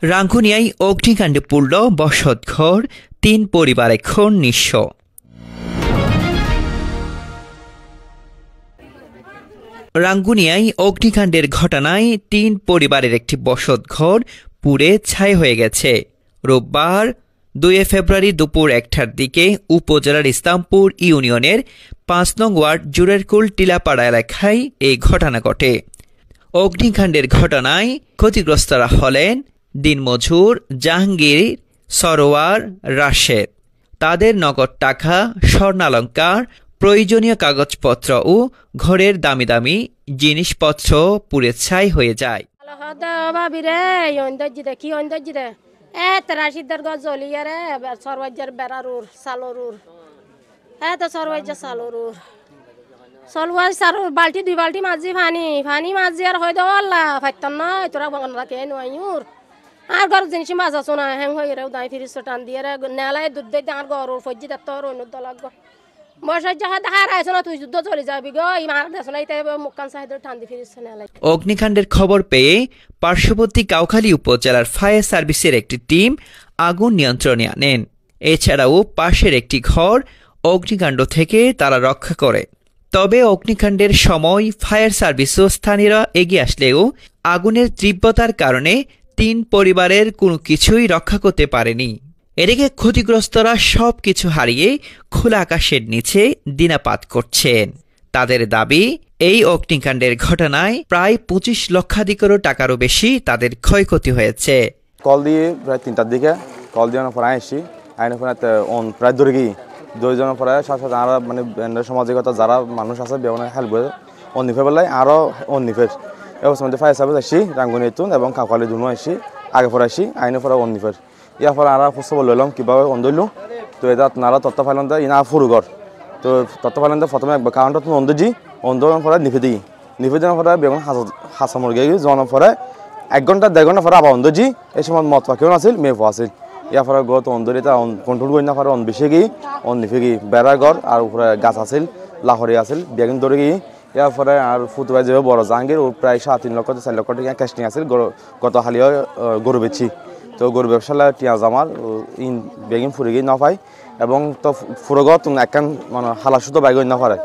রাঙ্গুনিয়ায় অগ্নিকাণ্ডে পুড়ল বসতঘর, ৩ পরিবার এখন নিঃস্ব। রাঙ্গুনিয়ায় অগ্নিকাণ্ডের ঘটনায় ৩ পরিবারের একটি বসতঘর পুড়ে ছাই হয়ে গেছে। রোববার ২ ফেব্রুয়ারি দুপুর ১টার দিকে উপজেলার ইসলামপুর ইউনিয়নের ৫ নং ওয়ার্ড জুরেরকুল টিলাপাড়া এলাকায় এই ঘটনা ঘটে। অগ্নিকাণ্ডের ঘটনায় ক্ষতিগ্রস্তরা হলেন দিনমজুর জাহাঙ্গীর, সরোয়ার, রাশেদ। তাদের নগদ টাকা, স্বর্ণালঙ্কার, প্রয়োজনীয় কাগজপত্র ও ঘরের দামি দামি জিনিসপত্র পুড়ে ছাই হয়ে যায়। বাল্টি 2 বাল্টি মাঝি ফানি মাঝি আর হয় আল্লাহ ফাইতাম না তোরা রাখে নয়ুর আর ঘর জিনিস মাছ আছো না হ্যাং হয়ে রে দাই ফিরিস টান দিয়ে নেলায় দুধ দিয়ে আর ঘর ফজি দত্ত অন্য দলাগ অগ্নিকাণ্ডের খবর পেয়ে পার্শ্ববর্তী কাউখালী উপজেলার ফায়ার সার্ভিসের একটি টিম আগুন নিয়ন্ত্রণে আনেন। এছাড়াও পাশের একটি ঘর অগ্নিকাণ্ড থেকে তারা রক্ষা করে। তবে অগ্নিকাণ্ডের সময় ফায়ার সার্ভিস ও স্থানীয়রা এগিয়ে আসলেও আগুনের তীব্রতার কারণে ৩ পরিবারের কোনো কিছুই রক্ষা করতে পারেনি। এদিকে ক্ষতিগ্রস্তরা সবকিছু হারিয়ে খোলা আকাশের নিচে দিনাপাত করছেন। তাদের দাবি, এই অগ্নিকাণ্ডের ঘটনায় প্রায় ২৫ লক্ষাধিকেরও টাকারও বেশি তাদের ক্ষয়ক্ষতি হয়েছে। কল দিয়ে প্রায় ৩টার দিকে কল দিয়ে পরে আসি আইনের পরে প্রায় দূরে গিয়ে 2 জনের পরে সাথে আরো মানে সামাজিকত যারা মানুষ আছে বেগুন হেল্প করে অন্যফের বেলায় আরো অন্যফের এবছর মধ্যে ফায়ার সার্ভিস আসি রাঙ্গুনিয়াতুন এবং কাউখালী দুনো আসি আগে পরে আসি আইনের পরে অন্যফের ইয়ার পরে আর খোঁজ লইলাম কীভাবে অন্ধইলু। তো এটা আপনারা তত্ত্ব ফাইলেন ইনা ফুরুঘর তো তত্ত্ব ফাইলেন প্রথমে একবার কারণটা তুমি অন্ধজি অন্ধর পরে নিফে দিই নিফে দেওয়ার পরে বেগুন হাসা মুরগি জনের পরে 1 ঘন্টা 1.5 ঘন্টা পরে আবার অন্ধজি। এই সময় মত পাখিও আছিল মেয়েও আছিল। ইয়ার পরে গত অন্ধরে তা কন্ট্রোল করি না পারে অন বেশি গিয়ে অন নিফে গিয়ে বেড়ার ঘর আর উপরে গাছ আছিল লাহরি আছিল বেগুন ধরে গিয়ে ইয়ার পরে আর ফুটবাই যাবে বড় জাহাঙ্গীর ও প্রায় 3.5 লক্ষ 4 লক্ষ টাকা ক্যাশটিং আছিল। গত হালিও গরু বেছি তো গরু ব্যবসায় টিয়াজ আমার বেগিন ফুরে গিয়ে না পাই এবং তো ফুরগত একখান মানে হালা সুতো বাইক না পারে।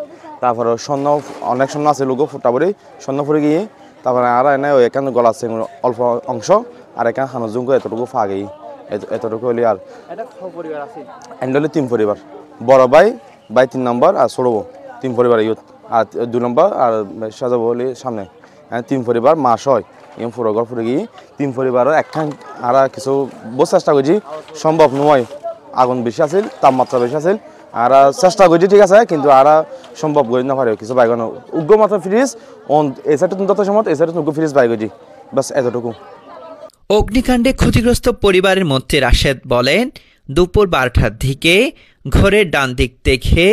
তারপরে স্বর্ণ অনেক স্বর্ণ আছে লোক ফুটা পরে স্বর্ণ ফুরে গিয়ে তারপরে আর এনে এখান গলা আছে অল্প অংশ আর এখান হানজুং এতটুকু ফা গিয়ে এতটুকু হলে আর এন্ডলে 3 পরিবার বড় ভাই 3 নম্বর আর ছোট 3 পরিবার ইউথ আর 2 নম্বর আর সাজাবো হলে সামনে 3 পরিবার মাস হয় এম পুরো ঘর ফুরে গিয়ে 3 পরিবারের একখান আর কিছু বহু চেষ্টা করছি সম্ভব নয়। আগুন বেশি আছিল, তাপমাত্রা বেশি আছিল আর চেষ্টা করছি ঠিক আছে কিন্তু আর সম্ভব করি না পারে কিছু বাইক উগ্র মাত্রা ফ্রিজ এই সাইডে তত সময় এই সাইডে উগ্র ফ্রিজ বাইক করছি বাস এতটুকু। অগ্নিকাণ্ডে ক্ষতিগ্রস্ত পরিবারের মধ্যে রাশেদ বলেন, দুপুর 12টার দিকে ঘরের ডান দিক থেকে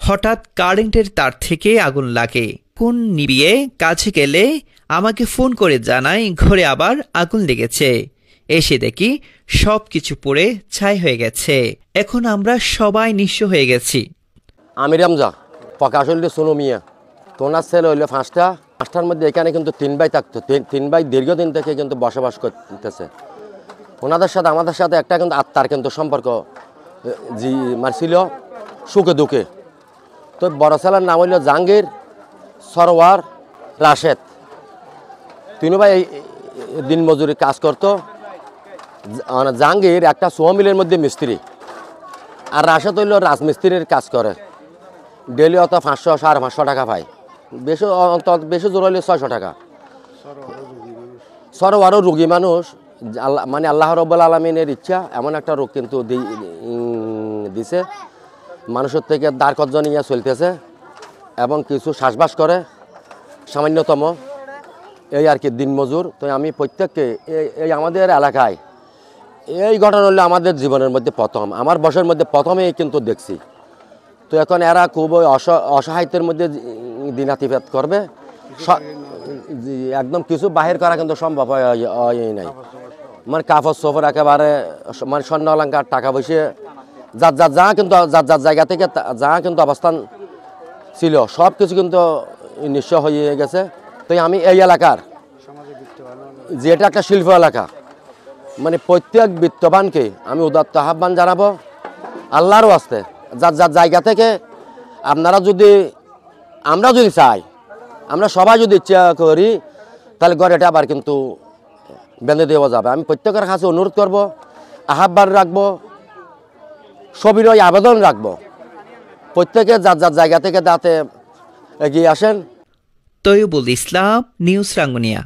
হঠাৎ কারেন্টের তার থেকে আগুন লাগে। কোন নিভিয়ে কাছে গেলে আমাকে ফোন করে জানাই ঘরে আবার আগুন লেগেছে। এসে দেখি সবকিছু পুড়ে ছাই হয়ে গেছে। এখন আমরা সবাই নিঃস্ব হয়ে গেছি। আমি রামজা প্রকাশ হইলে সোনু মিয়া তোনার ছেলে হইলে 5টার মধ্যে এখানে কিন্তু 3 ভাই থাকতো। 3 ভাই দীর্ঘদিন থেকে কিন্তু বসবাস করতেছে। ওনাদের সাথে আমাদের সাথে একটা কিন্তু আত্মার কিন্তু সম্পর্ক ছিল সুখে দুঃখে। তো বড় ছেলের নাম হইল জাহাঙ্গীর, সরোয়ার, রাশেদ। 3 ভাই দিন মজুরি কাজ করতো। জাহাঙ্গীর একটা সোয়া মিলের মধ্যে মিস্ত্রি আর রাশেদ হইল রাজমিস্ত্রির কাজ করে। ডেলি অত 500 550 টাকা পায়, বেশি জোর হইলে 600 টাকা। সরোয়ারও রোগী মানুষ, মানে আল্লাহ রাব্বুল আলামিনের ইচ্ছা এমন একটা রোগ কিন্তু দিছে মানুষের থেকে দাঁড় কর্জন নিয়ে চলতেছে এবং কিছু শ্বাসবাস করে সামান্যতম এই আর কি দিনমজুর। তো আমি প্রত্যেককে এই আমাদের এলাকায় এই ঘটনা হলো আমাদের জীবনের মধ্যে প্রথম, আমার বয়সের মধ্যে প্রথমেই কিন্তু দেখছি। তো এখন এরা খুব অসহায়তার মধ্যে দিনাতিপাত করবে, একদম কিছু বাহির করা কিন্তু সম্ভব হয় নাই। মানে কাপড় চোপড় একেবারে মানে স্বর্ণ অলঙ্কার টাকা পয়সা যা কিন্তু যার জায়গা থেকে যা কিন্তু অবস্থান ছিল সব কিছু কিন্তু নিঃস্ব হয়ে গেছে। তো আমি এই এলাকার যেটা একটা শিল্প এলাকা, মানে প্রত্যেক বিত্তবানকে আমি উদাত্ত আহ্বান জানাবো আল্লাহরও আসতে যার যার জায়গা থেকে আপনারা আমরা যদি চাই, আমরা সবাই যদি ইচ্ছা করি, তাহলে ঘরেটা আবার কিন্তু বেঁধে দেওয়া যাবে। আমি প্রত্যেকের কাছে অনুরোধ করব, আহ্বান রাখবো, সবিনয় আবেদন রাখবো, প্রত্যেকে যার যার জায়গা থেকে যাতে এগিয়ে আসেন। তৈয়বুল ইসলাম, নিউজ রাঙ্গুনিয়া।